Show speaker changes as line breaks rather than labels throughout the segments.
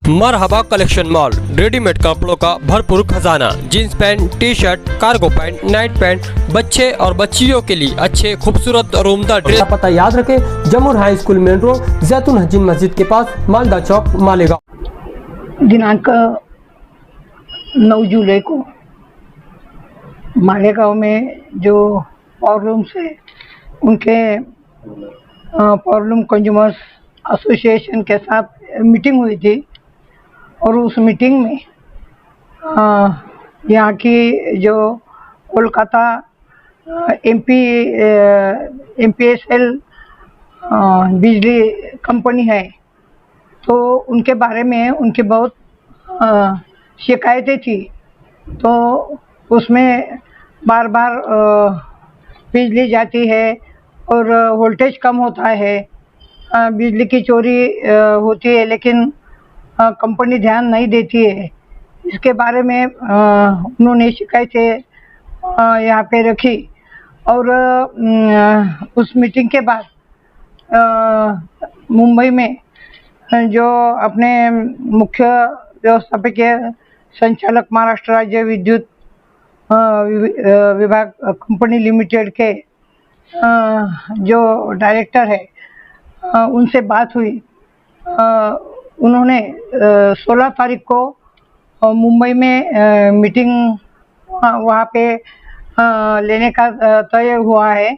मरहबा collection mall, readymade कपड़ों का भरपूर खजाना, jeans pant, T shirt, cargo pant, night pant, बच्चे और बच्चियों के लिए अच्छे खूबसूरत और उम्दा ड्रेस। पता याद रखें, जमुर हाई स्कूल मेन रोड, जैतून हजीन मस्जिद के पास, मालदा चौक, मालेगांव।
दिनांक 9 जुलाई को मालेगांव में जो पावर लूम्स है उनके पावर लूम कंज्यूमर्स एसोसिएशन के साथ मीटिंग हुई थी और उस मीटिंग में यहाँ की जो कोलकाता एमपीएसएल बिजली कंपनी है तो उनके बारे में उनकी बहुत शिकायतें थी। तो उसमें बार बार बिजली जाती है और वोल्टेज कम होता है, बिजली की चोरी होती है, लेकिन कंपनी ध्यान नहीं देती है। इसके बारे में उन्होंने शिकायतें यहाँ पे रखी और उस मीटिंग के बाद मुंबई में जो अपने मुख्य व्यवस्थापकीय संचालक महाराष्ट्र राज्य विद्युत विभाग कंपनी लिमिटेड के जो डायरेक्टर है उनसे बात हुई। उन्होंने 16 तारीख को मुंबई में मीटिंग वहाँ पे लेने का तय हुआ है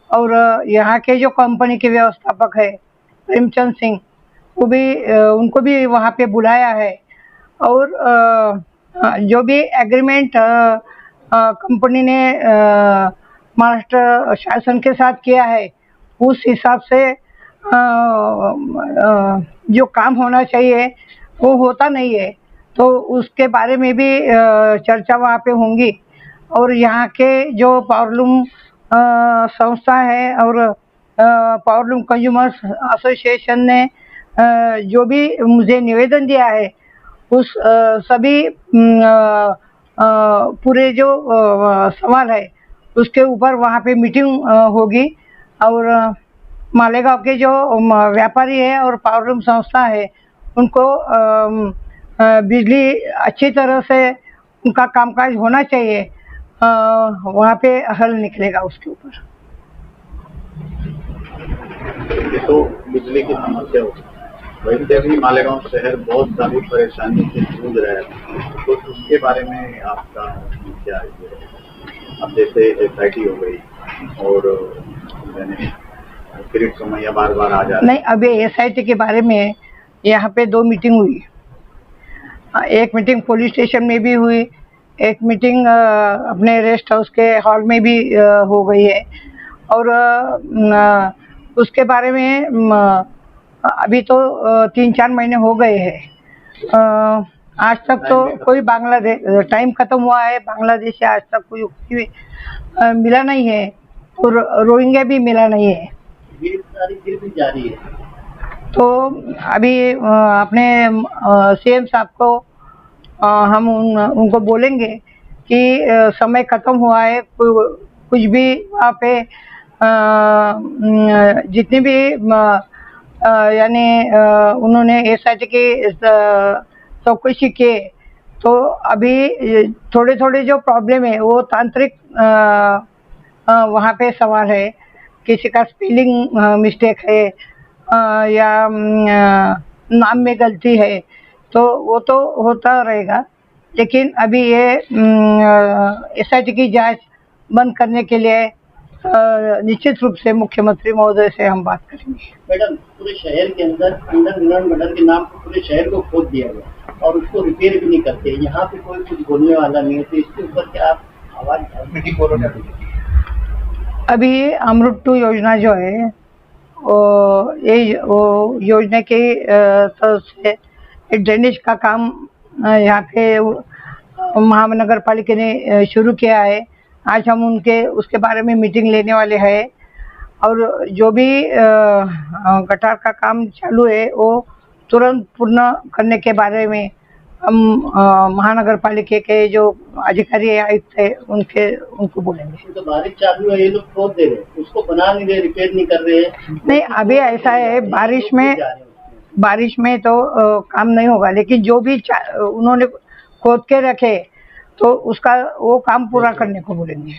और यहाँ के जो कंपनी के व्यवस्थापक है प्रेमचंद सिंह उनको भी वहाँ पे बुलाया है और जो भी एग्रीमेंट कंपनी ने महाराष्ट्र शासन के साथ किया है उस हिसाब से जो काम होना चाहिए वो होता नहीं है, तो उसके बारे में भी चर्चा वहाँ पे होंगी। और यहाँ के जो पावरलूम संस्था है और पावरलूम कंज्यूमर्स एसोसिएशन ने जो भी मुझे निवेदन दिया है उस सभी पूरे जो सवाल है उसके ऊपर वहाँ पे मीटिंग होगी और मालेगांव के जो व्यापारी है और पावरलूम संस्था है उनको बिजली अच्छी तरह से उनका कामकाज होना चाहिए, वहाँ पे हल निकलेगा उसके ऊपर।
तो बिजली की समस्या हो वैसे भी मालेगांव शहर बहुत सारी परेशानी से जूझ रहा है, तो उसके बारे में आपका क्या है? अब जैसे एसआईटी हो गई और फिर समस्या बार बार आ जा रही।
नहीं, अभी एसआईटी के बारे में यहाँ पे 2 मीटिंग हुई। एक मीटिंग पुलिस स्टेशन में भी हुई, एक मीटिंग अपने रेस्ट हाउस के हॉल में भी हो गई है और उसके बारे में अभी तो 3-4 महीने हो गए हैं। आज तक तो कोई बांग्लादेश टाइम खत्म हुआ है, बांग्लादेश से आज तक कोई मिला नहीं है और रोहिंग्या भी मिला नहीं है।
भी जारी है।
तो अभी अपने सीएम साहब को हम उनको बोलेंगे कि समय खत्म हुआ है, कुछ भी वहाँ पे जितनी भी यानी उन्होंने एसआईटी की चौकसी की तो अभी थोड़े थोड़े जो प्रॉब्लम है वो तांत्रिक वहाँ पे सवाल है, किसी का स्पेलिंग मिस्टेक है या नाम में गलती है तो वो तो होता रहेगा, लेकिन अभी ये एसआईटी की जांच बंद करने के लिए निश्चित रूप से मुख्यमंत्री महोदय से हम बात करेंगे।
मैडम, पूरे शहर के अंदर अंडरग्राउंड मर्डर के नाम पर पूरे शहर को खोद दिया गया और उसको रिपेयर भी नहीं करते, यहाँ पे कोई कुछ बोलने वाला नहीं है, तो इसके ऊपर क्या आप आवाज बोलोगे?
अभी अमृत 2 योजना जो है वो योजना की तरफ से एक ड्रेनेज का काम यहाँ पे महानगर पालिका ने शुरू किया है। आज हम उसके बारे में मीटिंग लेने वाले हैं और जो भी गटार का काम चालू है वो तुरंत पूर्ण करने के बारे में हम महानगर पालिका के जो अधिकारी आयुक्त है उनको बोलेंगे।
तो बारिश चालू है, ये लोग खोद दे रहे हैं, उसको बना नहीं रहे, रिपेयर नहीं कर रहे हैं।
नहीं, अभी ऐसा है बारिश में तो काम नहीं होगा, लेकिन जो भी उन्होंने खोद के रखे तो उसका वो काम पूरा करने को बोलेंगे।